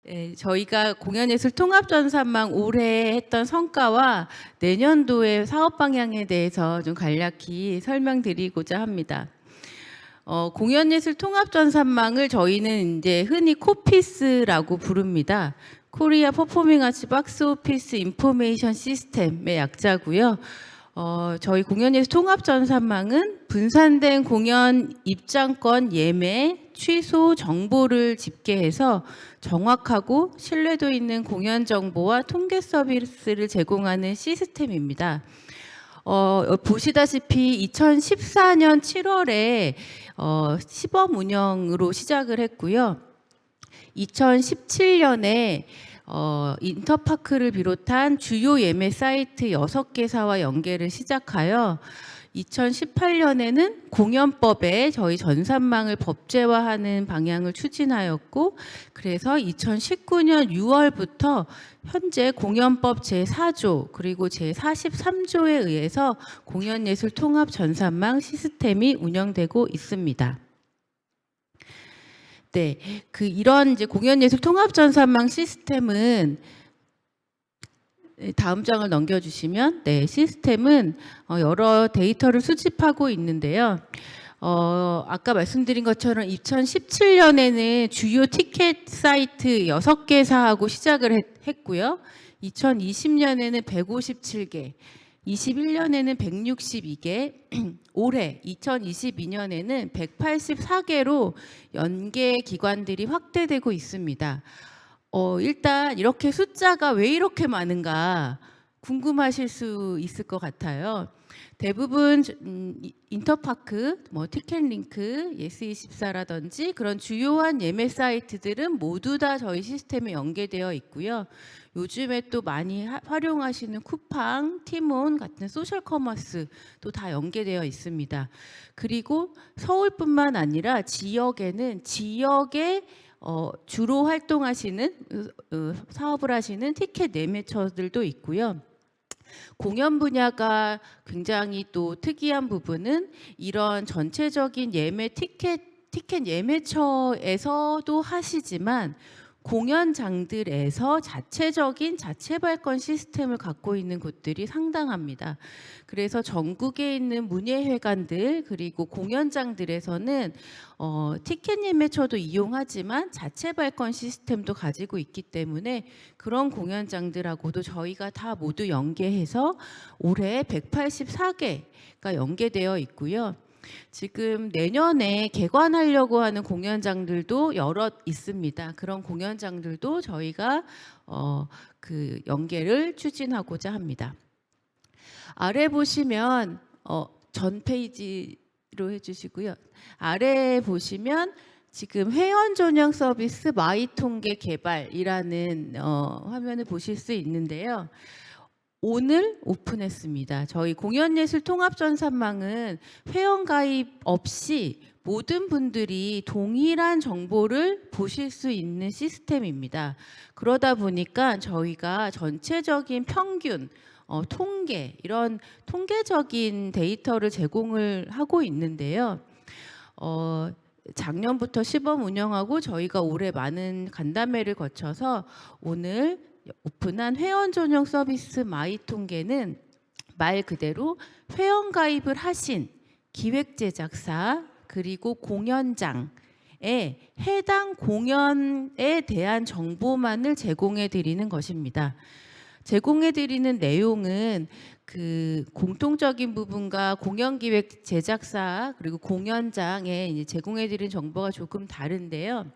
네, 저희가 공연예술 통합전산망 올해 했던 성과와 내년도의 사업 방향에 대해서 좀 간략히 설명드리고자 합니다. 공연예술 통합전산망을 저희는 이제 흔히 코피스라고 부릅니다. 코리아 퍼포밍 아츠 박스 오피스 인포메이션 시스템의 약자고요. 저희 공연예술 통합전산망은 분산된 공연 입장권 예매, 취소 정보를 집계해서 정확하고 신뢰도 있는 공연 정보와 통계 서비스를 제공하는 시스템입니다. 보시다시피 2014년 7월에 시범 운영으로 시작을 했고요. 2017년에 인터파크를 비롯한 주요 예매 사이트 6개사와 연계를 시작하여 2018년에는 공연법에 저희 전산망을 법제화하는 방향을 추진하였고, 그래서 2019년 6월부터 현재 공연법 제4조 그리고 제43조에 의해서 공연예술 통합 전산망 시스템이 운영되고 있습니다. 네, 이런 이제 공연예술 통합전산망 시스템은 다음 장을 넘겨주시면, 네, 시스템은 여러 데이터를 수집하고 있는데요. 아까 말씀드린 것처럼 2017년에는 주요 티켓 사이트 6개사하고 시작을 했고요. 2020년에는 157개, 21년에는 162개, 올해 2022년에는 184개로 연계 기관들이 확대되고 있습니다. 일단 이렇게 숫자가 왜 이렇게 많은가 궁금하실 수 있을 것 같아요. 대부분 인터파크, 티켓링크, 예스24라든지 그런 주요한 예매 사이트들은 모두 다 저희 시스템에 연계되어 있고요. 요즘에 또 많이 활용하시는 쿠팡, 티몬 같은 소셜 커머스도 다 연계되어 있습니다. 그리고 서울뿐만 아니라 지역에는 지역에 주로 활동하시는 사업을 하시는 티켓 매매처들도 있고요. 공연 분야가 굉장히 또 특이한 부분은 이런 전체적인 예매 티켓 예매처에서도 하시지만 공연장들에서 자체적인 자체 발권 시스템을 갖고 있는 곳들이 상당합니다. 그래서 전국에 있는 문예회관들 그리고 공연장들에서는 티켓 예매처도 이용하지만 자체 발권 시스템도 가지고 있기 때문에 그런 공연장들하고도 저희가 다 모두 연계해서 올해 184개가 연계되어 있고요. 지금 내년에 개관하려고 하는 공연장들도 여럿 있습니다. 그런 공연장들도 저희가 그 연계를 추진하고자 합니다. 아래 보시면 전 페이지로 해주시고요. 아래 보시면 지금 회원 전용 서비스 마이통계 개발이라는 화면을 보실 수 있는데요. 오늘 오픈했습니다. 저희 공연예술 통합전산망은 회원 가입 없이 모든 분들이 동일한 정보를 보실 수 있는 시스템입니다. 그러다 보니까 저희가 전체적인 평균, 통계, 이런 통계적인 데이터를 제공을 하고 있는데요. 작년부터 시범 운영하고 저희가 올해 많은 간담회를 거쳐서 오늘 오픈한 회원 전용 서비스 마이통계는 말 그대로 회원 가입을 하신 기획 제작사 그리고 공연장에 해당 공연에 대한 정보만을 제공해 드리는 것입니다. 제공해 드리는 내용은 그 공통적인 부분과 공연기획 제작사 그리고 공연장에 이제 제공해 드리는 정보가 조금 다른데요.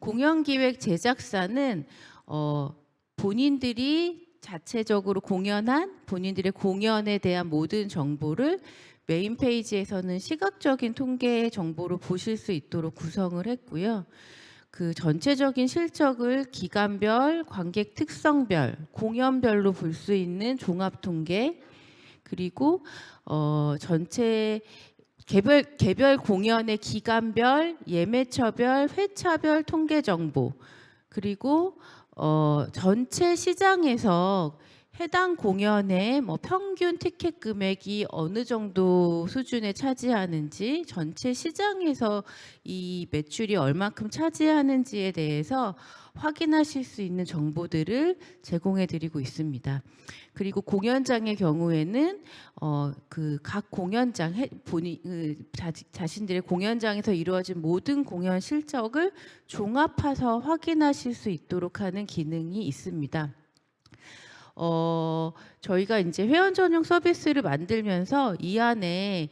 공연기획 제작사는 본인들이 자체적으로 공연한 본인들의 공연에 대한 모든 정보를 메인 페이지에서는 시각적인 통계 정보로 보실 수 있도록 구성을 했고요. 그 전체적인 실적을 기간별, 관객 특성별, 공연별로 볼 수 있는 종합 통계, 그리고 전체 개별 공연의 기간별, 예매처별, 회차별 통계 정보, 그리고 전체 시장에서 해당 공연의 뭐 평균 티켓 금액이 어느 정도 수준에 차지하는지, 전체 시장에서 이 매출이 얼마큼 차지하는지에 대해서 확인하실 수 있는 정보들을 제공해 드리고 있습니다. 그리고 공연장의 경우에는 그 각 공연장 자신들의 공연장에서 이루어진 모든 공연 실적을 종합해서 확인하실 수 있도록 하는 기능이 있습니다. 저희가 이제 회원 전용 서비스를 만들면서 이 안에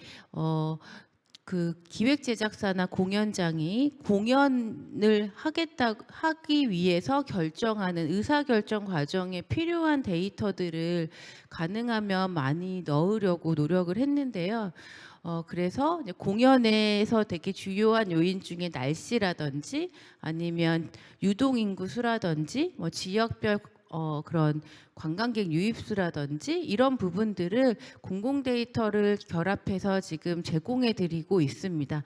그 기획 제작사나 공연장이 공연을 하기 위해서 결정하는 의사결정 과정에 필요한 데이터들을 가능하면 많이 넣으려고 노력을 했는데요. 그래서 이제 공연에서 되게 주요한 요인 중에 날씨라든지 아니면 유동인구 수라든지 뭐 지역별 그런 관광객 유입수라든지 이런 부분들을 공공 데이터를 결합해서 지금 제공해 드리고 있습니다.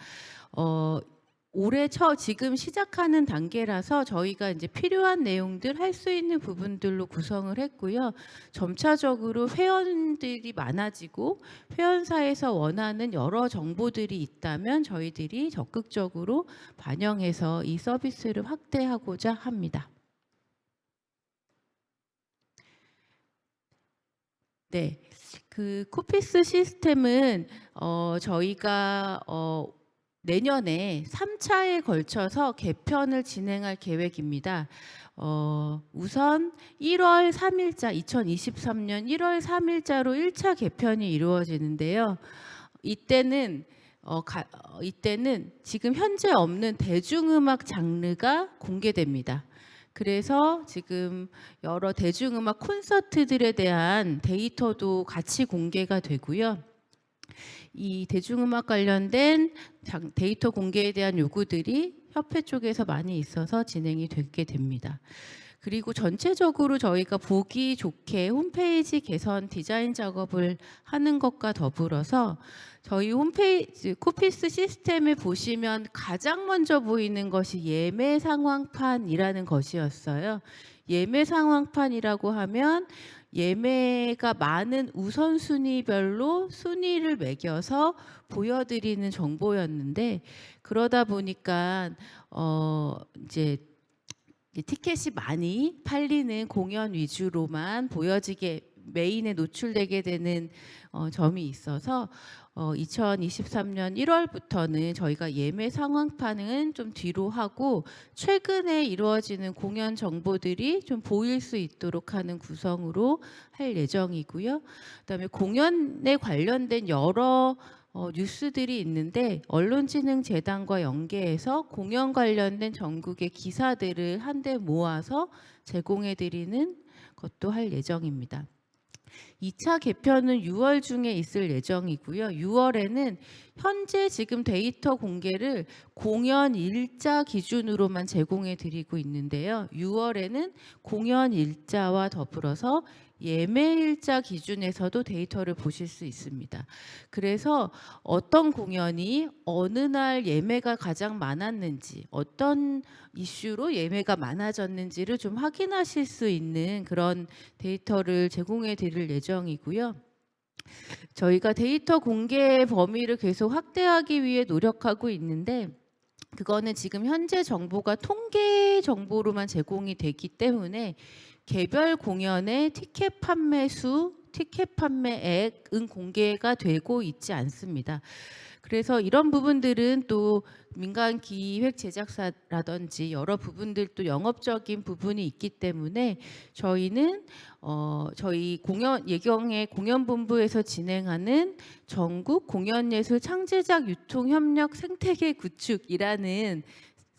올해 지금 시작하는 단계라서 저희가 이제 필요한 내용들 할 수 있는 부분들로 구성을 했고요. 점차적으로 회원들이 많아지고 회원사에서 원하는 여러 정보들이 있다면 저희들이 적극적으로 반영해서 이 서비스를 확대하고자 합니다. 네, 그 코피스 시스템은 저희가 내년에 3차에 걸쳐서 개편을 진행할 계획입니다. 우선 1월 3일자 2023년 1월 3일자로 1차 개편이 이루어지는데요. 이때는 지금 현재 없는 대중음악 장르가 공개됩니다. 그래서 지금 여러 대중음악 콘서트들에 대한 데이터도 같이 공개가 되고요. 이 대중음악 관련된 데이터 공개에 대한 요구들이 협회 쪽에서 많이 있어서 진행이 되게 됩니다. 그리고 전체적으로 저희가 보기 좋게 홈페이지 개선 디자인 작업을 하는 것과 더불어서 저희 홈페이지 코피스 시스템에 보시면 가장 먼저 보이는 것이 예매 상황판이라는 것이었어요. 예매 상황판이라고 하면 예매가 많은 우선순위별로 순위를 매겨서 보여드리는 정보였는데, 그러다 보니까 이제 티켓이 많이 팔리는 공연 위주로만 보여지게 메인에 노출되게 되는 점이 있어서 2023년 1월부터는 저희가 예매 상황판은 좀 뒤로 하고 최근에 이루어지는 공연 정보들이 좀 보일 수 있도록 하는 구성으로 할 예정이고요. 그다음에 공연에 관련된 여러 뉴스들이 있는데 언론진흥재단과 연계해서 공연 관련된 전국의 기사들을 한데 모아서 제공해 드리는 것도 할 예정입니다. 2차 개편은 6월 중에 있을 예정이고요. 6월에는 현재 지금 데이터 공개를 공연 일자 기준으로만 제공해 드리고 있는데요. 6월에는 공연 일자와 더불어서 예매 일자 기준에서도 데이터를 보실 수 있습니다. 그래서 어떤 공연이 어느 날 예매가 가장 많았는지, 어떤 이슈로 예매가 많아졌는지를 좀 확인하실 수 있는 그런 데이터를 제공해 드릴 예정이고요. 저희가 데이터 공개 범위를 계속 확대하기 위해 노력하고 있는데, 그거는 지금 현재 정보가 통계 정보로만 제공이 되기 때문에 개별 공연의 티켓 판매 수, 티켓 판매액은 공개가 되고 있지 않습니다. 그래서 이런 부분들은 또 민간 기획 제작사라든지 여러 부분들도 영업적인 부분이 있기 때문에 저희는 저희 예경의 공연본부에서 진행하는 전국 공연예술 창제작 유통협력 생태계 구축이라는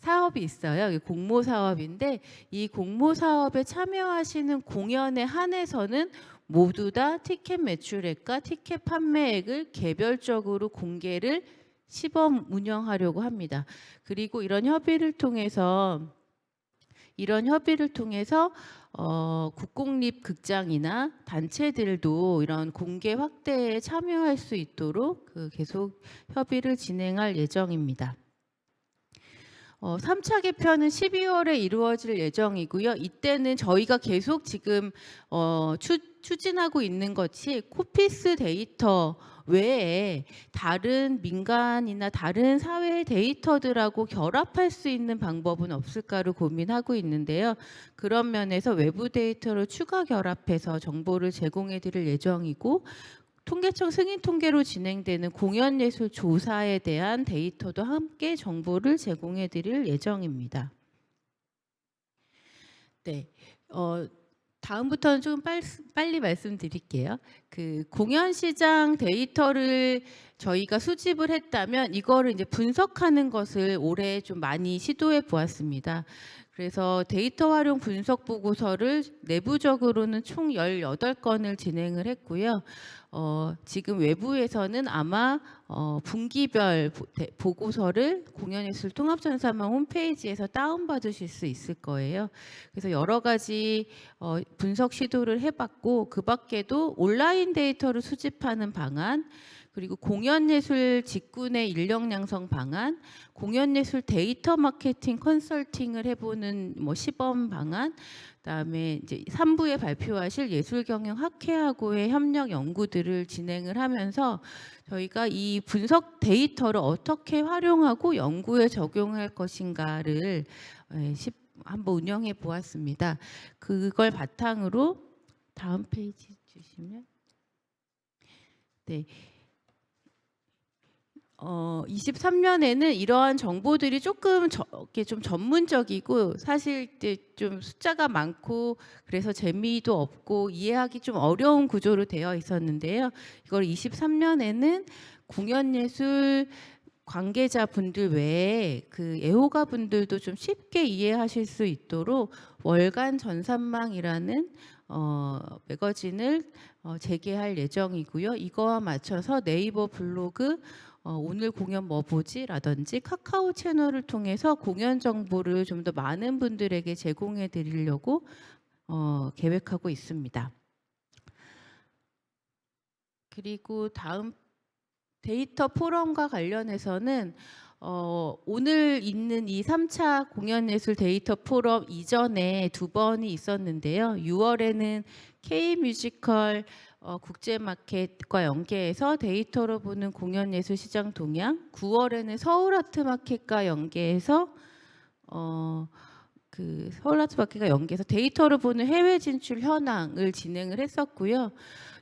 사업이 있어요. 공모 사업인데 이 공모 사업에 참여하시는 공연에 한해서는 모두 다 티켓 매출액과 티켓 판매액을 개별적으로 공개를 시범 운영하려고 합니다. 그리고 이런 협의를 통해서 국공립 극장이나 단체들도 이런 공개 확대에 참여할 수 있도록 계속 협의를 진행할 예정입니다. 3차 개편은 12월에 이루어질 예정이고요. 이때는 저희가 계속 지금 추진하고 있는 것이 코피스 데이터 외에 다른 민간이나 다른 사회 데이터들하고 결합할 수 있는 방법은 없을까를 고민하고 있는데요. 그런 면에서 외부 데이터를 추가 결합해서 정보를 제공해 드릴 예정이고, 통계청 승인 통계로 진행되는 공연예술 조사에 대한 데이터도 함께 정보를 제공해 드릴 예정입니다. 네. 다음부터는 좀 빨리 말씀드릴게요. 그 공연 시장 데이터를 저희가 수집을 했다면 이거를 이제 분석하는 것을 올해 좀 많이 시도해 보았습니다. 그래서 데이터 활용 분석 보고서를 내부적으로는 총 18건을 진행을 했고요. 지금 외부에서는 아마 분기별 보고서를 공연예술 통합전산망 홈페이지에서 다운받으실 수 있을 거예요. 그래서 여러 가지 분석 시도를 해봤고, 그 밖에도 온라인 데이터를 수집하는 방안, 그리고 공연예술 직군의 인력 양성 방안, 공연예술 데이터 마케팅 컨설팅을 해보는 뭐 시범 방안, 그다음에 이제 3부에 발표하실 예술경영 학회하고의 협력 연구들을 진행을 하면서 저희가 이 분석 데이터를 어떻게 활용하고 연구에 적용할 것인가를 한번 운영해 보았습니다. 그걸 바탕으로 다음 페이지 주시면, 네. 23년에는 이러한 정보들이 조금 좀 전문적이고 사실 좀 숫자가 많고 그래서 재미도 없고 이해하기 좀 어려운 구조로 되어 있었는데요. 이걸 23년에는 공연예술 관계자분들 외에 그 애호가 분들도 좀 쉽게 이해하실 수 있도록 월간 전산망이라는 매거진을 재개할 예정이고요. 이거와 맞춰서 네이버 블로그 오늘 공연 뭐 보지? 라든지 카카오 채널을 통해서 공연 정보를 좀 더 많은 분들에게 제공해 드리려고 계획하고 있습니다. 그리고 다음 데이터 포럼과 관련해서는 오늘 있는 이 3차 공연예술 데이터 포럼 이전에 2번이 있었는데요. 6월에는 K뮤지컬 국제마켓과 연계해서 데이터로 보는 공연예술 시장 동향, 9월에는 서울아트마켓과 연계해서 서울아트마켓과 연계해서 데이터로 보는 해외 진출 현황을 진행을 했었고요.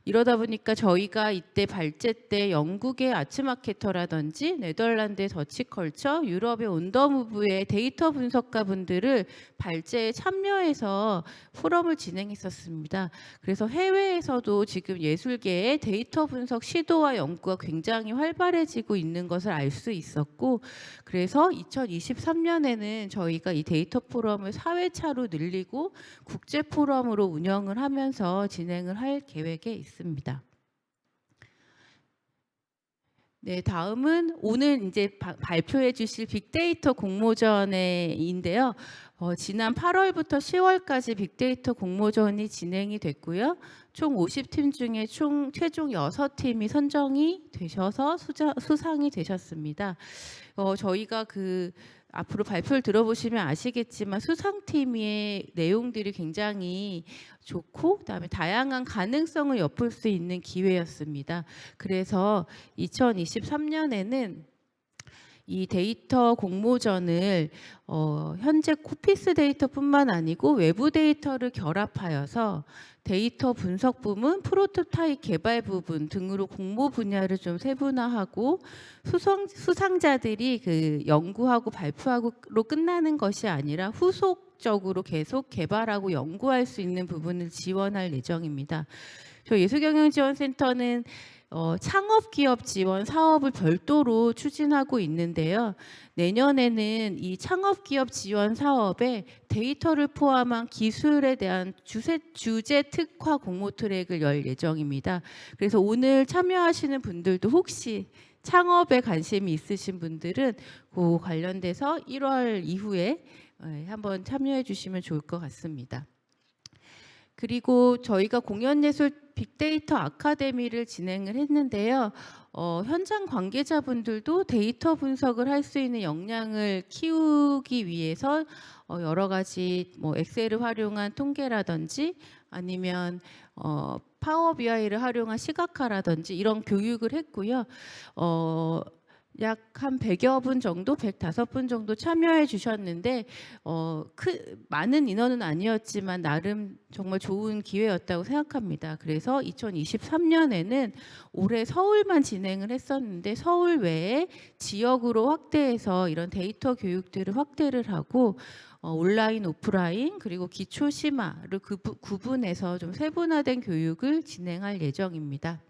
이러다 보니까 저희가 이때 발제 때 영국의 아츠마케터라든지 네덜란드의 더치컬처, 유럽의 온더무브의 데이터 분석가 분들을 발제에 참여해서 포럼을 진행했었습니다. 그래서 해외에서도 지금 예술계의 데이터 분석 시도와 연구가 굉장히 활발해지고 있는 것을 알 수 있었고, 그래서 2023년에는 저희가 이 데이터 포럼을 4회차로 늘리고 국제 포럼으로 운영을 하면서 진행을 할 계획에 있습니다. 네, 다음은 오늘 이제 발표해 주실 빅데이터 공모전인데요. 지난 8월부터 10월까지 빅데이터 공모전이 진행이 됐고요. 총 50팀 중에 최종 6팀이 선정이 되셔서 수상이 되셨습니다. 저희가 앞으로 발표를 들어보시면 아시겠지만 수상팀의 내용들이 굉장히 좋고 그다음에 다양한 가능성을 엿볼 수 있는 기회였습니다. 그래서 2023년에는 이 데이터 공모전을 현재 코피스 데이터뿐만 아니고 외부 데이터를 결합하여서 데이터 분석 부문, 프로토타입 개발 부분 등으로 공모 분야를 좀 세분화하고 수상자들이 연구하고 발표하고로 끝나는 것이 아니라 후속적으로 계속 개발하고 연구할 수 있는 부분을 지원할 예정입니다. 저 예술경영지원센터는 창업기업 지원 사업을 별도로 추진하고 있는데요. 내년에는 이 창업기업 지원 사업에 데이터를 포함한 기술에 대한 주제 특화 공모 트랙을 열 예정입니다. 그래서 오늘 참여하시는 분들도 혹시 창업에 관심이 있으신 분들은 그 관련돼서 1월 이후에 한번 참여해 주시면 좋을 것 같습니다. 그리고 저희가 공연예술 빅데이터 아카데미를 진행을 했는데요. 현장 관계자분들도 데이터 분석을 할 수 있는 역량을 키우기 위해서 여러 가지 뭐 엑셀을 활용한 통계라든지 아니면 파워 BI를 활용한 시각화라든지 이런 교육을 했고요. 약 한 100여 분 정도, 105분 정도 참여해 주셨는데 많은 인원은 아니었지만 나름 정말 좋은 기회였다고 생각합니다. 그래서 2023년에는 올해 서울만 진행을 했었는데 서울 외에 지역으로 확대해서 이런 데이터 교육들을 확대를 하고 온라인, 오프라인 그리고 기초 심화를 구분해서 좀 세분화된 교육을 진행할 예정입니다.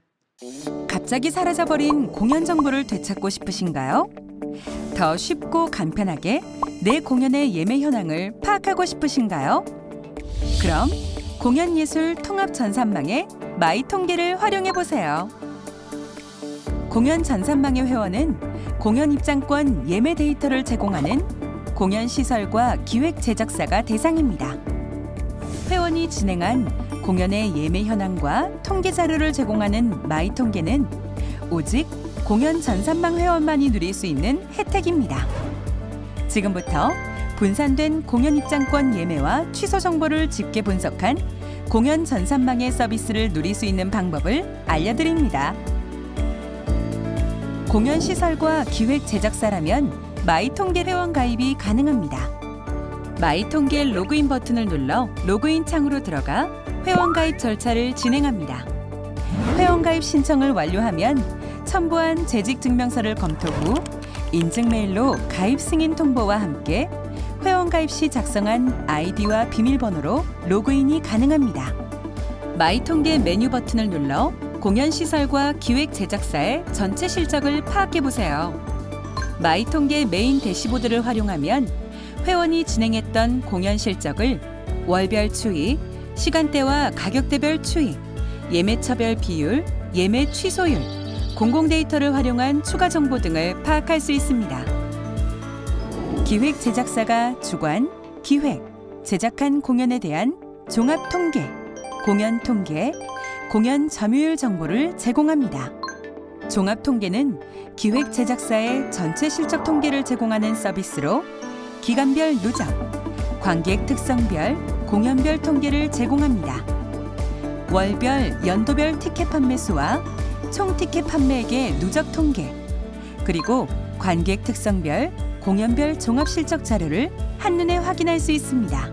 갑자기 사라져버린 공연 정보를 되찾고 싶으신가요? 더 쉽고 간편하게 내 공연의 예매 현황을 파악하고 싶으신가요? 그럼 공연예술 통합 전산망의 마이 통계를 활용해 보세요. 공연 전산망의 회원은 공연 입장권 예매 데이터를 제공하는 공연시설과 기획 제작사가 대상입니다. 회원이 진행한 공연의 예매 현황과 통계 자료를 제공하는 마이 통계는 오직 공연 전산망 회원만이 누릴 수 있는 혜택입니다. 지금부터 분산된 공연 입장권 예매와 취소 정보를 집계 분석한 공연 전산망의 서비스를 누릴 수 있는 방법을 알려드립니다. 공연 시설과 기획 제작사라면 마이 통계 회원 가입이 가능합니다. 마이 통계 로그인 버튼을 눌러 로그인 창으로 들어가 회원 가입 절차를 진행합니다. 회원 가입 신청을 완료하면 첨부한 재직 증명서를 검토 후 인증 메일로 가입 승인 통보와 함께 회원 가입 시 작성한 아이디와 비밀번호로 로그인이 가능합니다. 마이 통계 메뉴 버튼을 눌러 공연 시설과 기획 제작사의 전체 실적을 파악해 보세요. 마이 통계 메인 대시보드를 활용하면 회원이 진행했던 공연 실적을 월별 추이, 시간대와 가격대별 추이, 예매처별 비율, 예매 취소율, 공공 데이터를 활용한 추가 정보 등을 파악할 수 있습니다. 기획 제작사가 주관, 기획, 제작한 공연에 대한 종합 통계, 공연 통계, 공연 점유율 정보를 제공합니다. 종합 통계는 기획 제작사의 전체 실적 통계를 제공하는 서비스로 기간별 누적, 관객 특성별, 공연별 통계를 제공합니다. 월별, 연도별 티켓 판매 수와 총 티켓 판매액의 누적 통계, 그리고 관객 특성별, 공연별 종합 실적 자료를 한눈에 확인할 수 있습니다.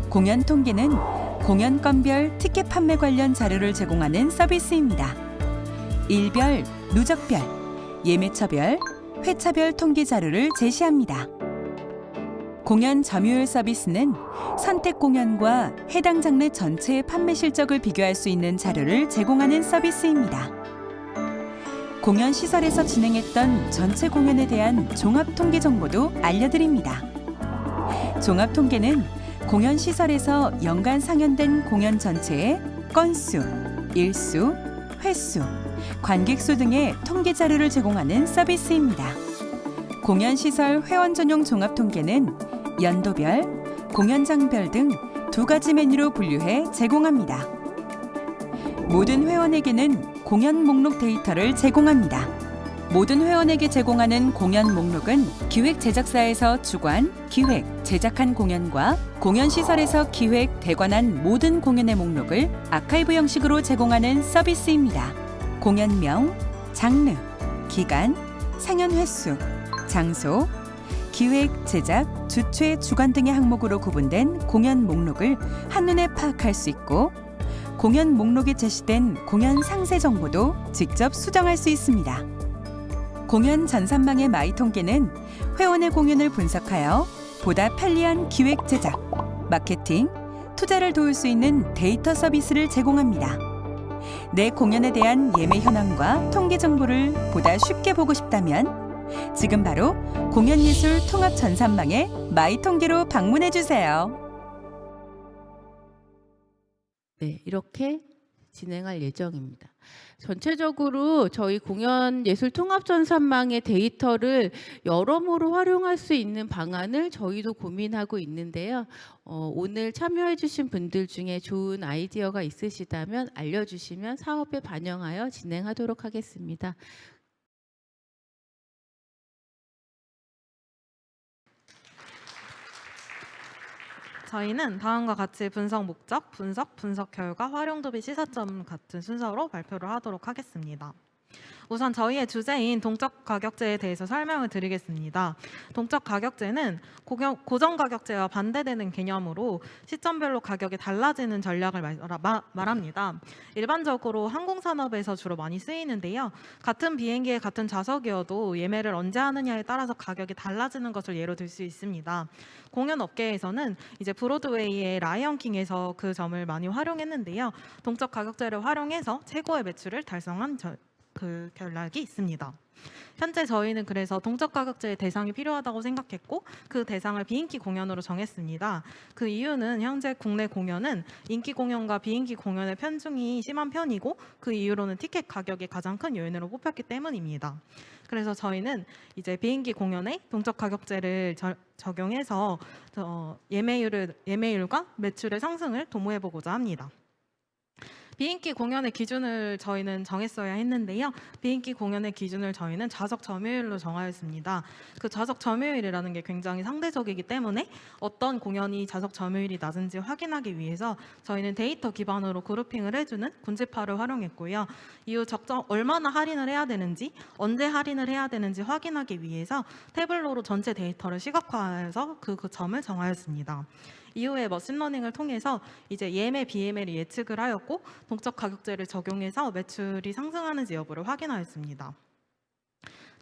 공연 통계는 공연건별 티켓 판매 관련 자료를 제공하는 서비스입니다. 일별, 누적별, 예매처별, 회차별 통계 자료를 제시합니다. 공연 점유율 서비스는 선택 공연과 해당 장르 전체의 판매 실적을 비교할 수 있는 자료를 제공하는 서비스입니다. 공연 시설에서 진행했던 전체 공연에 대한 종합 통계 정보도 알려드립니다. 종합 통계는 공연 시설에서 연간 상연된 공연 전체의 건수, 일수, 횟수, 관객 수 등의 통계 자료를 제공하는 서비스입니다. 공연 시설 회원 전용 종합 통계는 연도별, 공연장별 등 두 가지 메뉴로 분류해 제공합니다. 모든 회원에게는 공연 목록 데이터를 제공합니다. 모든 회원에게 제공하는 공연 목록은 기획 제작사에서 주관, 기획, 제작한 공연과 공연 시설에서 기획, 대관한 모든 공연의 목록을 아카이브 형식으로 제공하는 서비스입니다. 공연명, 장르, 기간, 상연 횟수, 장소, 기획, 제작, 주최, 주관 등의 항목으로 구분된 공연 목록을 한눈에 파악할 수 있고 공연 목록에 제시된 공연 상세 정보도 직접 수정할 수 있습니다. 공연 전산망의 마이 통계는 회원의 공연을 분석하여 보다 편리한 기획, 제작, 마케팅, 투자를 도울 수 있는 데이터 서비스를 제공합니다. 내 공연에 대한 예매 현황과 통계 정보를 보다 쉽게 보고 싶다면 지금 바로 공연예술 통합 전산망의 마이 통계로 방문해 주세요. 네, 이렇게 진행할 예정입니다. 전체적으로 저희 공연예술통합전산망의 데이터를 여러모로 활용할 수 있는 방안을 저희도 고민하고 있는데요. 오늘 참여해 주신 분들 중에 좋은 아이디어가 있으시다면 알려주시면 사업에 반영하여 진행하도록 하겠습니다. 저희는 다음과 같이 분석 목적, 분석 결과, 활용 도비 시사점 같은 순서로 발표를 하도록 하겠습니다. 우선 저희의 주제인 동적 가격제에 대해서 설명을 드리겠습니다. 동적 가격제는 고정 가격제와 반대되는 개념으로 시점별로 가격이 달라지는 전략을 말합니다. 일반적으로 항공산업에서 주로 많이 쓰이는데요. 같은 비행기에 같은 좌석이어도 예매를 언제 하느냐에 따라서 가격이 달라지는 것을 예로 들 수 있습니다. 공연 업계에서는 이제 브로드웨이의 라이언 킹에서 그 점을 많이 활용했는데요. 동적 가격제를 활용해서 최고의 매출을 달성한 그 전략이 있습니다. 현재 저희는 그래서 동적 가격제의 대상이 필요하다고 생각했고 그 대상을 비인기 공연으로 정했습니다. 그 이유는 현재 국내 공연은 인기 공연과 비인기 공연의 편중이 심한 편이고 그 이유로는 티켓 가격이 가장 큰 요인으로 뽑혔기 때문입니다. 그래서 저희는 이제 비인기 공연에 동적 가격제를 적용해서 예매율과 매출의 상승을 도모해 보고자 합니다. 비인기 공연의 기준을 저희는 정했어야 했는데요. 비인기 공연의 기준을 저희는 좌석 점유율로 정하였습니다. 그 좌석 점유율이라는 게 굉장히 상대적이기 때문에 어떤 공연이 좌석 점유율이 낮은지 확인하기 위해서 저희는 데이터 기반으로 그룹핑을 해주는 군집화를 활용했고요. 이후 얼마나 할인을 해야 되는지, 언제 할인을 해야 되는지 확인하기 위해서 태블로로 전체 데이터를 시각화해서 그 점을 정하였습니다. 이후에 머신러닝을 통해서 이제 예매, 비예매를 예측을 하였고 동적 가격제를 적용해서 매출이 상승하는지 여부를 확인하였습니다.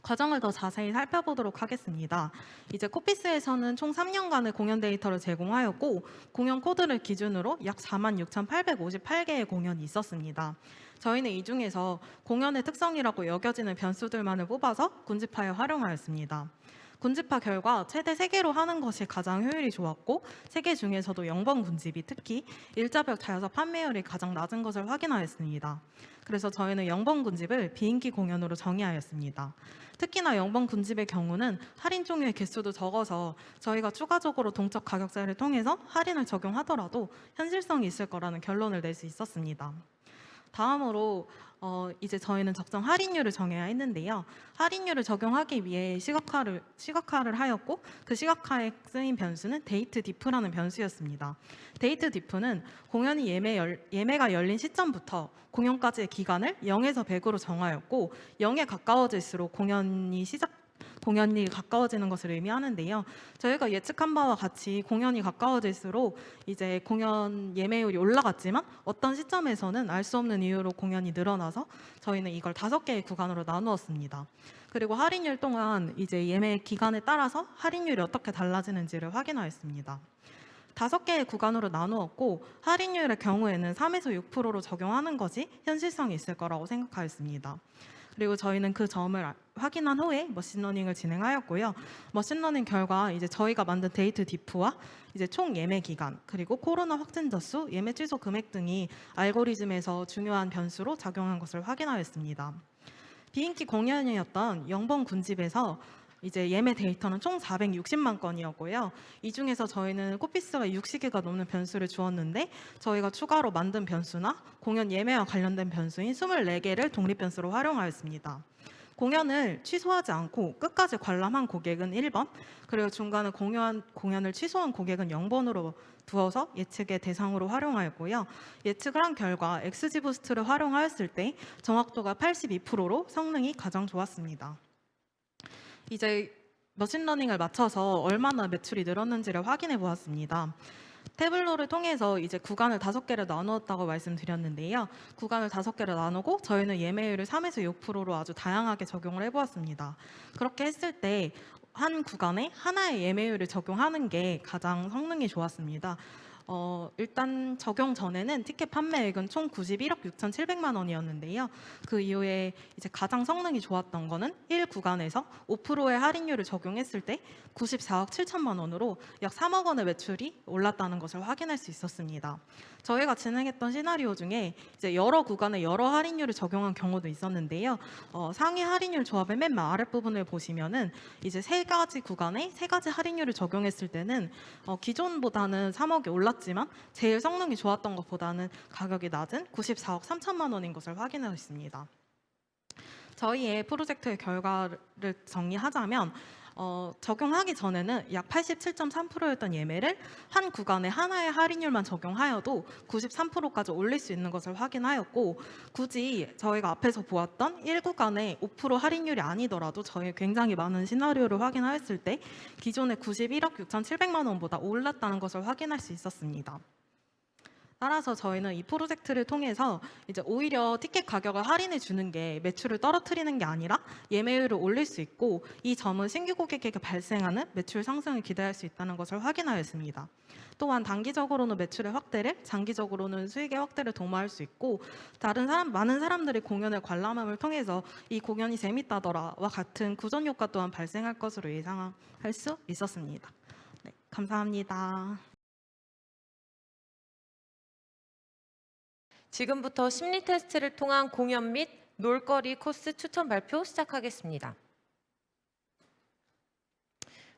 과정을 더 자세히 살펴보도록 하겠습니다. 이제 코피스에서는 총 3년간의 공연 데이터를 제공하였고 공연 코드를 기준으로 약 46,858개의 공연이 있었습니다. 저희는 이 중에서 공연의 특성이라고 여겨지는 변수들만을 뽑아서 군집화에 활용하였습니다. 군집화 결과 최대 3개로 하는 것이 가장 효율이 좋았고 3개 중에서도 0번 군집이 특히 일자별 자여석 판매율이 가장 낮은 것을 확인하였습니다. 그래서 저희는 0번 군집을 비인기 공연으로 정의하였습니다. 특히나 0번 군집의 경우는 할인 종류의 개수도 적어서 저희가 추가적으로 동적 가격제를 통해서 할인을 적용하더라도 현실성이 있을 거라는 결론을 낼 수 있었습니다. 다음으로 이제 저희는 적정 할인율을 정해야 했는데요. 할인율을 적용하기 위해 시각화를 하였고 그 시각화에 쓰인 변수는 데이트 디프라는 변수였습니다. 데이트 디프는 공연이 예매가 열린 시점부터 공연까지의 기간을 0에서 100으로 정하였고 0에 가까워질수록 공연이 가까워지는 것을 의미하는데요. 저희가 예측한 바와 같이 공연이 가까워질수록 이제 공연 예매율이 올라갔지만 어떤 시점에서는 알 수 없는 이유로 공연이 늘어나서 저희는 이걸 5개의 구간으로 나누었습니다. 그리고 할인율 동안 이제 예매 기간에 따라서 할인율이 어떻게 달라지는지를 확인하였습니다. 5개의 구간으로 나누었고 할인율의 경우에는 3에서 6%로 적용하는 것이 현실성이 있을 거라고 생각하였습니다. 그리고 저희는 그 점을 확인한 후에 머신러닝을 진행하였고요. 머신러닝 결과 이제 저희가 만든 데이트 디프와 이제 총 예매 기간 그리고 코로나 확진자 수, 예매 취소 금액 등이 알고리즘에서 중요한 변수로 작용한 것을 확인하였습니다. 비인기 공연이었던 0번 군집에서 이제 예매 데이터는 총 460만 건이었고요. 이 중에서 저희는 코피스가 60개가 넘는 변수를 주었는데 저희가 추가로 만든 변수나 공연 예매와 관련된 변수인 24개를 독립 변수로 활용하였습니다. 공연을 취소하지 않고 끝까지 관람한 고객은 1번, 그리고 중간에 공연을 취소한 고객은 0번으로 두어서 예측의 대상으로 활용하였고요. 예측을 한 결과 XG 부스트를 활용하였을 때 정확도가 82%로 성능이 가장 좋았습니다. 이제 머신러닝을 맞춰서 얼마나 매출이 늘었는지를 확인해 보았습니다. 태블로를 통해서 이제 구간을 5개를 나누었다고 말씀드렸는데요. 구간을 5개를 나누고 저희는 예매율을 3에서 6%로 아주 다양하게 적용을 해보았습니다. 그렇게 했을 때 한 구간에 하나의 예매율을 적용하는 게 가장 성능이 좋았습니다. 일단 적용 전에는 티켓 판매액은 총 91억 6,700만 원이었는데요. 그 이후에 이제 가장 성능이 좋았던 거는 1구간에서 5%의 할인율을 적용했을 때 94억 7천만 원으로 약 3억 원의 매출이 올랐다는 것을 확인할 수 있었습니다. 저희가 진행했던 시나리오 중에 이제 여러 구간에 여러 할인율을 적용한 경우도 있었는데요. 상위 할인율 조합의 맨 아랫부분을 보시면은 이제 3가지 구간에 3가지 할인율을 적용했을 때는 기존보다는 3억이 올랐지만 제일 성능이 좋았던 것보다는 가격이 낮은 94억 3천만 원인 것을 확인했습니다. 저희의 프로젝트의 결과를 정리하자면 적용하기 전에는 약 87.3%였던 예매를 한 구간에 하나의 할인율만 적용하여도 93%까지 올릴 수 있는 것을 확인하였고, 굳이 저희가 앞에서 보았던 1구간의 5% 할인율이 아니더라도 저희 굉장히 많은 시나리오를 확인하였을 때 기존의 91억 6,700만 원보다 올랐다는 것을 확인할 수 있었습니다. 따라서 저희는 이 프로젝트를 통해서 이제 오히려 티켓 가격을 할인해 주는 게 매출을 떨어뜨리는 게 아니라 예매율을 올릴 수 있고, 이 점은 신규 고객에게 발생하는 매출 상승을 기대할 수 있다는 것을 확인하였습니다. 또한 단기적으로는 매출의 확대를, 장기적으로는 수익의 확대를 도모할 수 있고, 많은 사람들이 공연을 관람함을 통해서 이 공연이 재밌다더라와 같은 구전 효과 또한 발생할 것으로 예상할 수 있었습니다. 네, 감사합니다. 지금부터 심리 테스트를 통한 공연 및 놀거리 코스 추천 발표 시작하겠습니다.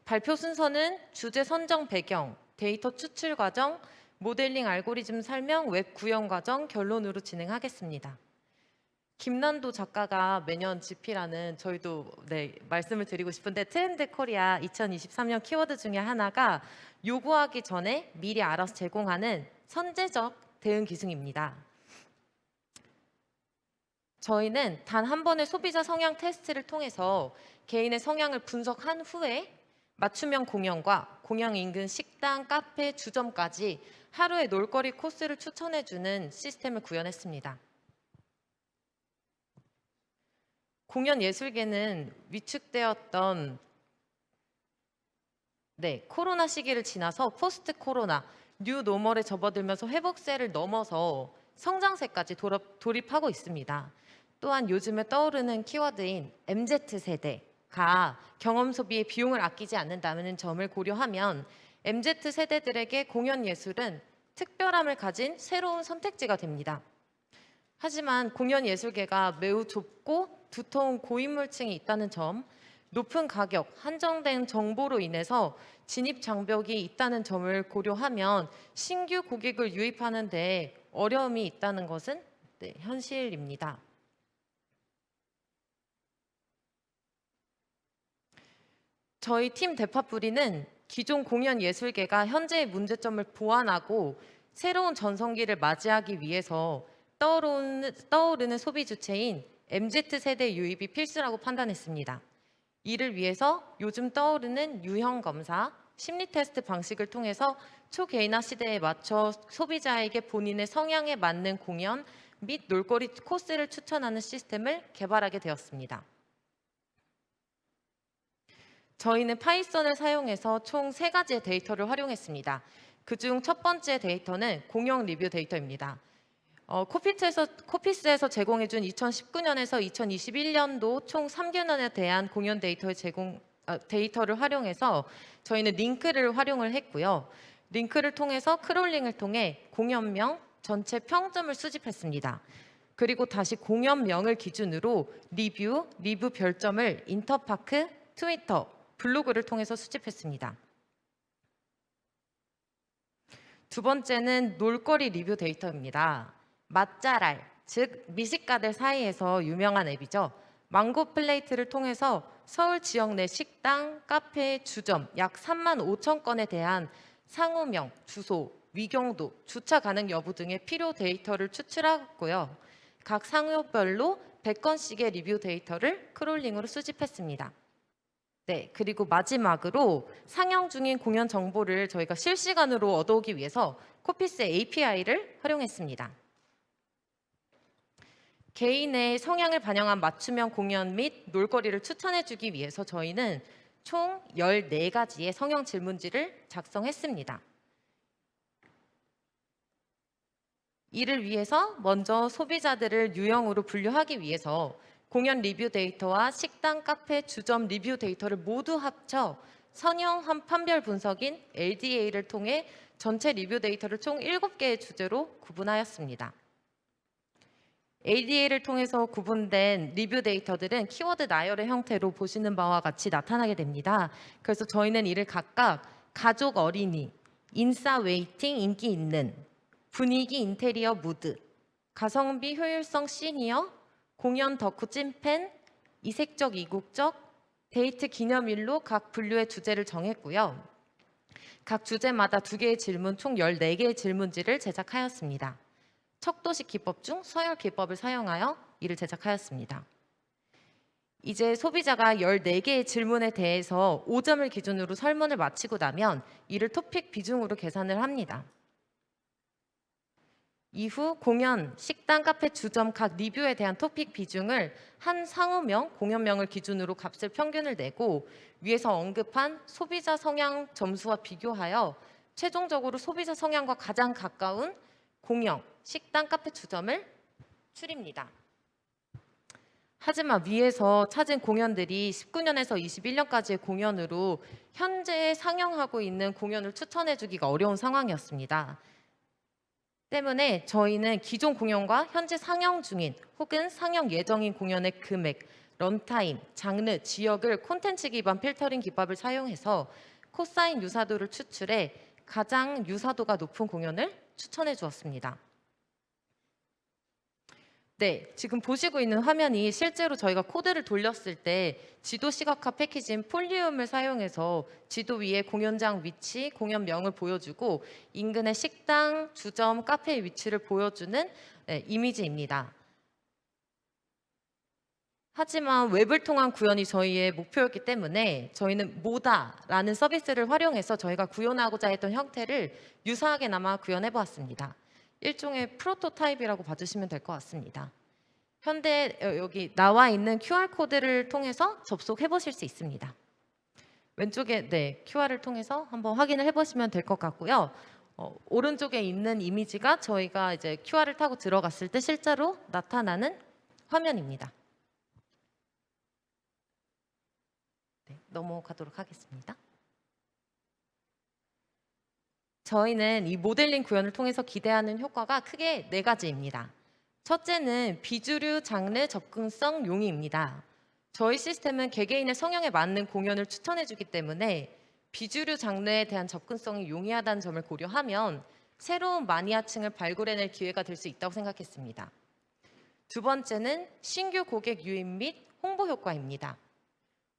발표 순서는 주제 선정 배경, 데이터 추출 과정, 모델링 알고리즘 설명, 웹 구현 과정, 결론으로 진행하겠습니다. 김난도 작가가 매년 GP라는 저희도 말씀을 드리고 싶은데 트렌드 코리아 2023년 키워드 중에 하나가 요구하기 전에 미리 알아서 제공하는 선제적 대응 기술입니다. 저희는 단 한 번의 소비자 성향 테스트를 통해서 개인의 성향을 분석한 후에 맞춤형 공연과 공연 인근 식당, 카페, 주점까지 하루의 놀거리 코스를 추천해주는 시스템을 구현했습니다. 공연 예술계는 위축되었던 코로나 시기를 지나서 포스트 코로나, 뉴 노멀에 접어들면서 회복세를 넘어서 성장세까지 돌입하고 있습니다. 또한 요즘에 떠오르는 키워드인 MZ세대가 경험 소비에 비용을 아끼지 않는다는 점을 고려하면 MZ세대들에게 공연 예술은 특별함을 가진 새로운 선택지가 됩니다. 하지만 공연 예술계가 매우 좁고 두터운 고인물층이 있다는 점, 높은 가격, 한정된 정보로 인해서 진입 장벽이 있다는 점을 고려하면 신규 고객을 유입하는 데 어려움이 있다는 것은 현실입니다. 저희 팀 데파뿌리는 기존 공연 예술계가 현재의 문제점을 보완하고 새로운 전성기를 맞이하기 위해서 떠오르는 소비 주체인 MZ세대 유입이 필수라고 판단했습니다. 이를 위해서 요즘 떠오르는 유형 검사, 심리 테스트 방식을 통해서 초개인화 시대에 맞춰 소비자에게 본인의 성향에 맞는 공연 및 놀거리 코스를 추천하는 시스템을 개발하게 되었습니다. 저희는 파이썬을 사용해서 총 3가지의 데이터를 활용했습니다. 그중 첫 번째 데이터는 공연 리뷰 데이터입니다. 코피스에서 제공해준 2019년에서 2021년도 총 3개년에 대한 공연 데이터를 활용해서 저희는 링크를 활용을 했고요. 링크를 통해서 크롤링을 통해 공연명, 전체 평점을 수집했습니다. 그리고 다시 공연명을 기준으로 리뷰 별점을 인터파크, 트위터, 블로그를 통해서 수집했습니다. 두 번째는 놀거리 리뷰 데이터입니다. 맛잘알, 즉 미식가들 사이에서 유명한 앱이죠. 망고 플레이트를 통해서 서울 지역 내 식당, 카페, 주점 약 3만 5천 건에 대한 상호명, 주소, 위경도, 주차 가능 여부 등의 필요 데이터를 추출하였고요. 각 상호별로 100건씩의 리뷰 데이터를 크롤링으로 수집했습니다. 그리고 마지막으로 상영 중인 공연 정보를 저희가 실시간으로 얻어오기 위해서 코피스 API를 활용했습니다. 개인의 성향을 반영한 맞춤형 공연 및 놀거리를 추천해주기 위해서 저희는 총 14가지의 성형 질문지를 작성했습니다. 이를 위해서 먼저 소비자들을 유형으로 분류하기 위해서 공연 리뷰 데이터와 식당, 카페, 주점 리뷰 데이터를 모두 합쳐 선형 판별 분석인 LDA를 통해 전체 리뷰 데이터를 총 7개의 주제로 구분하였습니다. LDA를 통해서 구분된 리뷰 데이터들은 키워드 나열의 형태로 보시는 바와 같이 나타나게 됩니다. 그래서 저희는 이를 각각 가족 어린이, 인싸 웨이팅 인기 있는, 분위기 인테리어 무드, 가성비 효율성 시니어, 공연 덕후 찐팬, 이색적 이국적, 데이트 기념일로 각 분류의 주제를 정했고요. 각 주제마다 2개의 질문, 총 14개의 질문지를 제작하였습니다. 척도식 기법 중 서열 기법을 사용하여 이를 제작하였습니다. 이제 소비자가 14개의 질문에 대해서 5점을 기준으로 설문을 마치고 나면 이를 토픽 비중으로 계산을 합니다. 이후 공연, 식당, 카페, 주점 각 리뷰에 대한 토픽 비중을 한 상호명, 공연명을 기준으로 값을 평균을 내고 위에서 언급한 소비자 성향 점수와 비교하여 최종적으로 소비자 성향과 가장 가까운 공연, 식당, 카페, 주점을 추립니다. 하지만 위에서 찾은 공연들이 19년에서 21년까지의 공연으로 현재 상영하고 있는 공연을 추천해주기가 어려운 상황이었습니다. 때문에 저희는 기존 공연과 현재 상영 중인 혹은 상영 예정인 공연의 금액, 런타임, 장르, 지역을 콘텐츠 기반 필터링 기법을 사용해서 코사인 유사도를 추출해 가장 유사도가 높은 공연을 추천해 주었습니다. 네, 지금 보시고 있는 화면이 실제로 저희가 코드를 돌렸을 때 지도 시각화 패키지인 폴리움을 사용해서 지도 위에 공연장 위치, 공연명을 보여주고 인근의 식당, 주점, 카페의 위치를 보여주는 이미지입니다. 하지만 웹을 통한 구현이 저희의 목표였기 때문에 저희는 모다라는 서비스를 활용해서 저희가 구현하고자 했던 형태를 유사하게나마 구현해 보았습니다. 일종의 프로토타입이라고 봐주시면 될 것 같습니다. 현재 여기 나와 있는 QR코드를 통해서 접속해 보실 수 있습니다. 왼쪽에 QR을 통해서 한번 확인을 해보시면 될 것 같고요. 오른쪽에 있는 이미지가 저희가 이제 QR을 타고 들어갔을 때 실제로 나타나는 화면입니다. 네, 넘어가도록 하겠습니다. 저희는 이 모델링 구현을 통해서 기대하는 효과가 크게 4가지입니다. 첫째는 비주류 장르 접근성 용이입니다. 저희 시스템은 개개인의 성향에 맞는 공연을 추천해주기 때문에 비주류 장르에 대한 접근성이 용이하다는 점을 고려하면 새로운 마니아층을 발굴해낼 기회가 될 수 있다고 생각했습니다. 두 번째는 신규 고객 유입 및 홍보 효과입니다.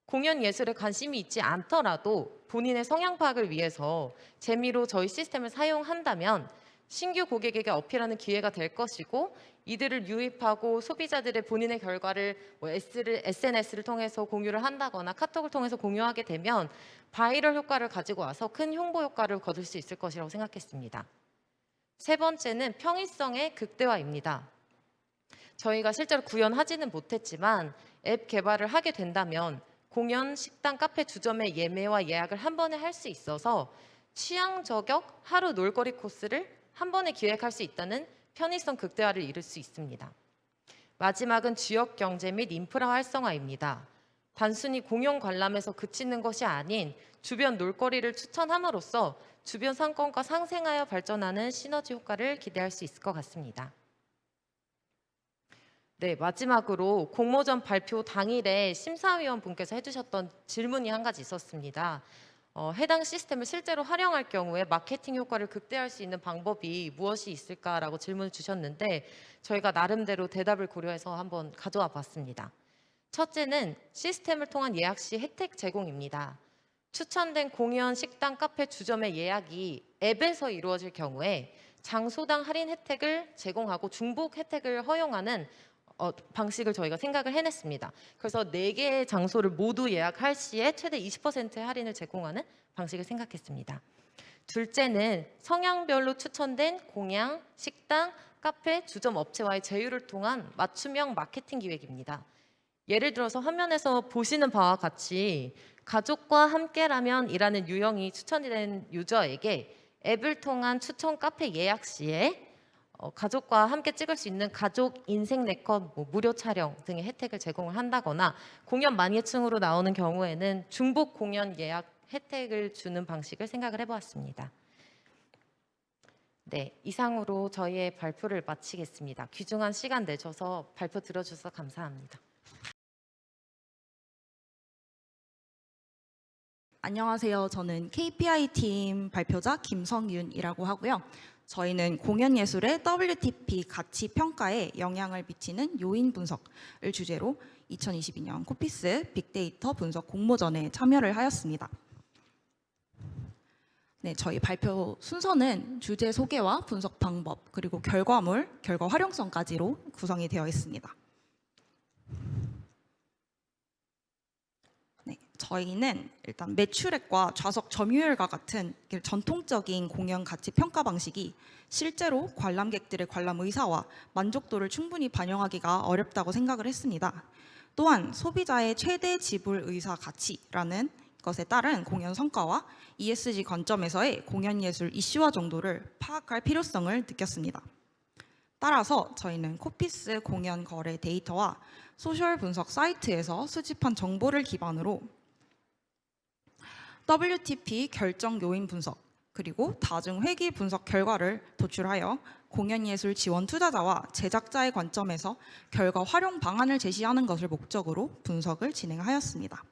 공연 예술에 관심이 있지 않더라도 본인의 성향 파악을 위해서 재미로 저희 시스템을 사용한다면 신규 고객에게 어필하는 기회가 될 것이고 이들을 유입하고 소비자들의 본인의 결과를 SNS를 통해서 공유를 한다거나 카톡을 통해서 공유하게 되면 바이럴 효과를 가지고 와서 큰 홍보 효과를 거둘 수 있을 것이라고 생각했습니다. 세 번째는 평이성의 극대화입니다. 저희가 실제로 구현하지는 못했지만 앱 개발을 하게 된다면 공연, 식당, 카페, 주점의 예매와 예약을 한 번에 할 수 있어서 취향 저격 하루 놀거리 코스를 한 번에 기획할 수 있다는 편의성 극대화를 이룰 수 있습니다. 마지막은 지역 경제 및 인프라 활성화입니다. 단순히 공연 관람에서 그치는 것이 아닌 주변 놀거리를 추천함으로써 주변 상권과 상생하여 발전하는 시너지 효과를 기대할 수 있을 것 같습니다. 네, 마지막으로 공모전 발표 당일에 심사위원분께서 해주셨던 질문이 한 가지 있었습니다. 해당 시스템을 실제로 활용할 경우에 마케팅 효과를 극대화할 수 있는 방법이 무엇이 있을까라고 질문을 주셨는데 저희가 나름대로 대답을 고려해서 한번 가져와 봤습니다. 첫째는 시스템을 통한 예약 시 혜택 제공입니다. 추천된 공연, 식당, 카페, 주점의 예약이 앱에서 이루어질 경우에 장소당 할인 혜택을 제공하고 중복 혜택을 허용하는 방식을 저희가 생각을 해냈습니다. 그래서 4개의 장소를 모두 예약할 시에 최대 20%의 할인을 제공하는 방식을 생각했습니다. 둘째는 성향별로 추천된 공연, 식당, 카페, 주점 업체와의 제휴를 통한 맞춤형 마케팅 기획입니다. 예를 들어서 화면에서 보시는 바와 같이 가족과 함께라면 이라는 유형이 추천이 된 유저에게 앱을 통한 추천 카페 예약 시에 가족과 함께 찍을 수 있는 가족 인생 네컷 무료 촬영 등의 혜택을 제공을 한다거나 공연 마니아층으로 나오는 경우에는 중복 공연 예약 혜택을 주는 방식을 생각을 해보았습니다. 네, 이상으로 저희의 발표를 마치겠습니다. 귀중한 시간 내셔서 발표 들어주셔서 감사합니다. 안녕하세요. 저는 KPI 팀 발표자 김성윤이라고 하고요. 저희는 공연 예술의 WTP 가치 평가에 영향을 미치는 요인 분석을 주제로 2022년 코피스 빅데이터 분석 공모전에 참여를 하였습니다. 네, 저희 발표 순서는 주제 소개와 분석 방법, 그리고 결과물, 결과 활용성까지로 구성이 되어 있습니다. 네, 저희는 일단 매출액과 좌석 점유율과 같은 전통적인 공연 가치 평가 방식이 실제로 관람객들의 관람 의사와 만족도를 충분히 반영하기가 어렵다고 생각을 했습니다. 또한 소비자의 최대 지불 의사 가치라는 것에 따른 공연 성과와 ESG 관점에서의 공연 예술 이슈화 정도를 파악할 필요성을 느꼈습니다. 따라서 저희는 코피스 공연 거래 데이터와 소셜 분석 사이트에서 수집한 정보를 기반으로 WTP 결정 요인 분석, 그리고 다중 회귀 분석 결과를 도출하여 공연예술 지원 투자자와 제작자의 관점에서 결과 활용 방안을 제시하는 것을 목적으로 분석을 진행하였습니다.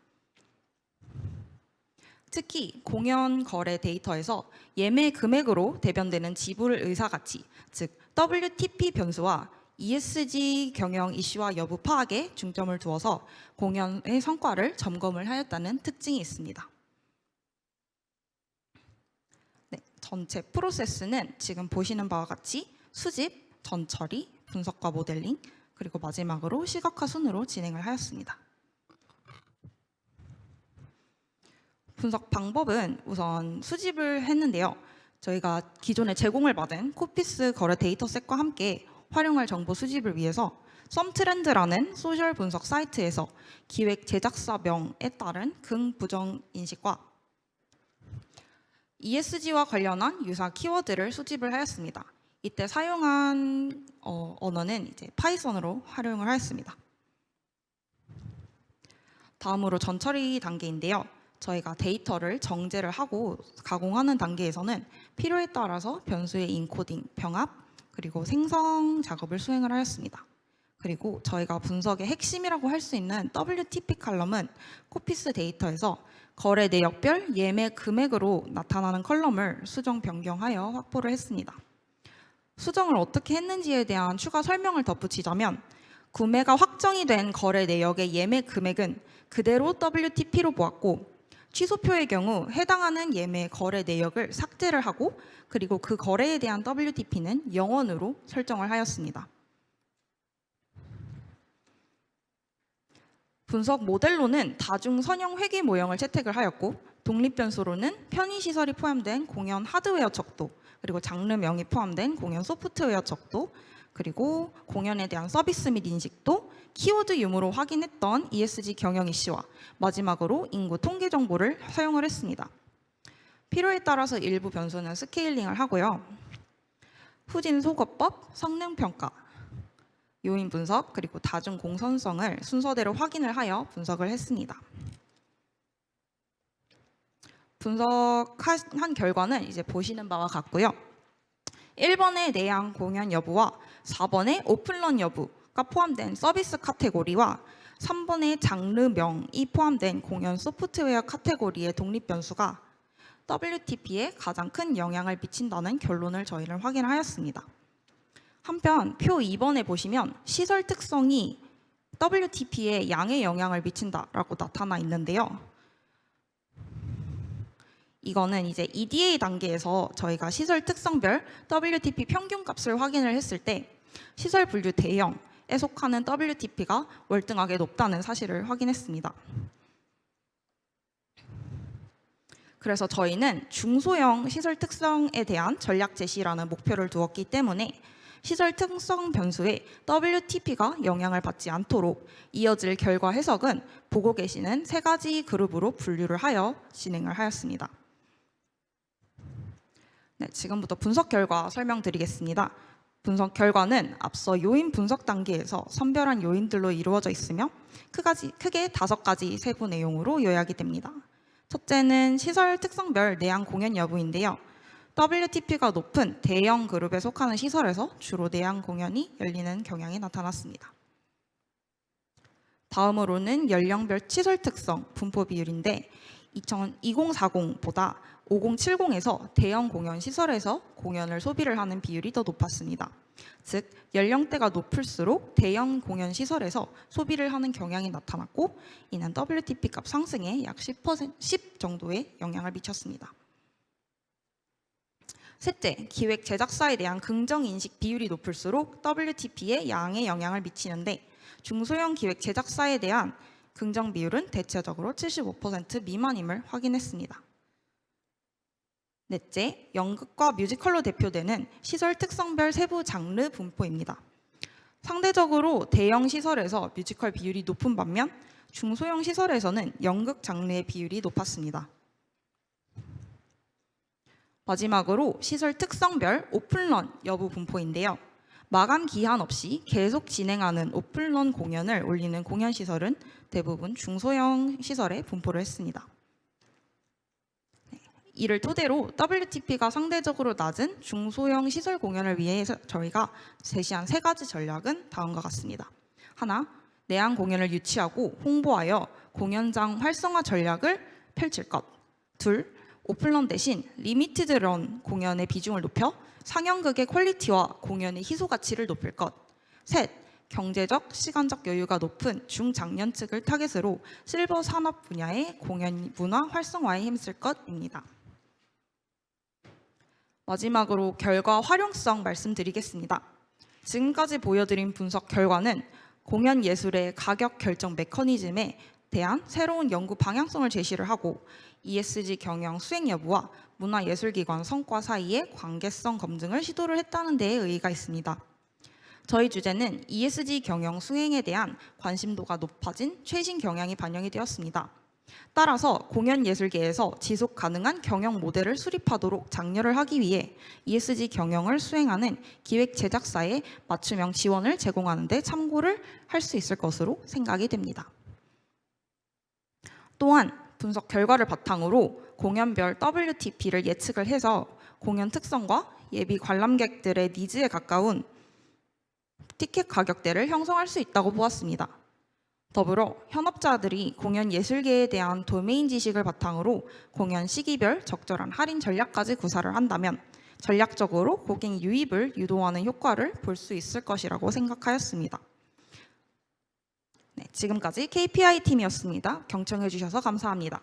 특히 공연 거래 데이터에서 예매 금액으로 대변되는 지불 의사 가치, 즉 WTP 변수와 ESG 경영 이슈와 여부 파악에 중점을 두어서 공연의 성과를 점검을 하였다는 특징이 있습니다. 네, 전체 프로세스는 지금 보시는 바와 같이 수집, 전처리, 분석과 모델링, 그리고 마지막으로 시각화 순으로 진행을 하였습니다. 분석 방법은 우선 수집을 했는데요. 저희가 기존에 제공을 받은 코피스 거래 데이터셋과 함께 활용할 정보 수집을 위해서 썸트렌드라는 소셜 분석 사이트에서 기획 제작사명에 따른 긍부정 인식과 ESG와 관련한 유사 키워드를 수집을 하였습니다. 이때 사용한 언어는 이제 파이썬으로 활용을 하였습니다. 다음으로 전처리 단계인데요. 저희가 데이터를 정제를 하고 가공하는 단계에서는 필요에 따라서 변수의 인코딩, 병합, 그리고 생성 작업을 수행을 하였습니다. 그리고 저희가 분석의 핵심이라고 할 수 있는 WTP 컬럼은 코피스 데이터에서 거래 내역별 예매 금액으로 나타나는 컬럼을 수정 변경하여 확보를 했습니다. 수정을 어떻게 했는지에 대한 추가 설명을 덧붙이자면 구매가 확정이 된 거래 내역의 예매 금액은 그대로 WTP로 보았고 취소표의 경우 해당하는 예매 거래 내역을 삭제를 하고 그리고 그 거래에 대한 WTP는 0원으로 설정을 하였습니다. 분석 모델로는 다중 선형 회귀 모형을 채택을 하였고 독립 변수로는 편의시설이 포함된 공연 하드웨어 척도, 그리고 장르 명이 포함된 공연 소프트웨어 척도, 그리고 공연에 대한 서비스 및 인식도, 키워드 유무로 확인했던 ESG 경영 이슈와 마지막으로 인구 통계 정보를 사용을 했습니다. 필요에 따라서 일부 변수는 스케일링을 하고요. 후진 소거법, 성능 평가, 요인 분석, 그리고 다중 공선성을 순서대로 확인을 하여 분석을 했습니다. 분석한 결과는 이제 보시는 바와 같고요. 1번의 내양 공연 여부와 4번의 오픈런 여부가 포함된 서비스 카테고리와 3번의 장르명이 포함된 공연 소프트웨어 카테고리의 독립 변수가 WTP에 가장 큰 영향을 미친다는 결론을 저희는 확인하였습니다. 한편 표 2번에 보시면 시설 특성이 WTP에 양의 영향을 미친다라고 나타나 있는데요. 이거는 이제 EDA 단계에서 저희가 시설 특성별 WTP 평균 값을 확인을 했을 때 시설 분류 대형에 속하는 WTP가 월등하게 높다는 사실을 확인했습니다. 그래서 저희는 중소형 시설 특성에 대한 전략 제시라는 목표를 두었기 때문에 시설 특성 변수에 WTP가 영향을 받지 않도록 이어질 결과 해석은 보고 계시는 세 가지 그룹으로 분류를 하여 진행을 하였습니다. 네, 지금부터 분석 결과 설명드리겠습니다. 분석 결과는 앞서 요인 분석 단계에서 선별한 요인들로 이루어져 있으며 크게 5가지 세부 내용으로 요약이 됩니다. 첫째는 시설 특성별 내양 공연 여부인데요. WTP가 높은 대형 그룹에 속하는 시설에서 주로 내양 공연이 열리는 경향이 나타났습니다. 다음으로는 연령별 시설 특성 분포 비율인데 2040보다 5070에서 대형 공연 시설에서 공연을 소비를 하는 비율이 더 높았습니다. 즉 연령대가 높을수록 대형 공연 시설에서 소비를 하는 경향이 나타났고 이는 WTP 값 상승에 약 10 정도의 영향을 미쳤습니다. 셋째, 기획 제작사에 대한 긍정 인식 비율이 높을수록 WTP에 양에 영향을 미치는데 중소형 기획 제작사에 대한 긍정 비율은 대체적으로 75% 미만임을 확인했습니다. 넷째, 연극과 뮤지컬로 대표되는 시설 특성별 세부 장르 분포입니다. 상대적으로 대형 시설에서 뮤지컬 비율이 높은 반면 중소형 시설에서는 연극 장르의 비율이 높았습니다. 마지막으로 시설 특성별 오픈런 여부 분포인데요. 마감 기한 없이 계속 진행하는 오픈런 공연을 올리는 공연 시설은 대부분 중소형 시설에 분포를 했습니다. 이를 토대로 WTP가 상대적으로 낮은 중소형 시설 공연을 위해서 저희가 제시한 3가지 전략은 다음과 같습니다. 하나, 내한 공연을 유치하고 홍보하여 공연장 활성화 전략을 펼칠 것. 둘, 오픈런 대신 리미티드 런 공연의 비중을 높여 상영극의 퀄리티와 공연의 희소 가치를 높일 것. 셋, 경제적, 시간적 여유가 높은 중장년층을 타겟으로 실버 산업 분야의 공연 문화 활성화에 힘쓸 것입니다. 마지막으로 결과 활용성 말씀드리겠습니다. 지금까지 보여드린 분석 결과는 공연 예술의 가격 결정 메커니즘에 대한 새로운 연구 방향성을 제시를 하고 ESG 경영 수행 여부와 문화예술기관 성과 사이의 관계성 검증을 시도를 했다는 데에 의의가 있습니다. 저희 주제는 ESG 경영 수행에 대한 관심도가 높아진 최신 경향이 반영이 되었습니다. 따라서 공연예술계에서 지속 가능한 경영 모델을 수립하도록 장려를 하기 위해 ESG 경영을 수행하는 기획 제작사에 맞춤형 지원을 제공하는 데 참고를 할 수 있을 것으로 생각이 됩니다. 또한 분석 결과를 바탕으로 공연별 WTP를 예측을 해서 공연 특성과 예비 관람객들의 니즈에 가까운 티켓 가격대를 형성할 수 있다고 보았습니다. 더불어 현업자들이 공연 예술계에 대한 도메인 지식을 바탕으로 공연 시기별 적절한 할인 전략까지 구사를 한다면 전략적으로 고객 유입을 유도하는 효과를 볼 수 있을 것이라고 생각하였습니다. 네, 지금까지 KPI 팀이었습니다. 경청해 주셔서 감사합니다.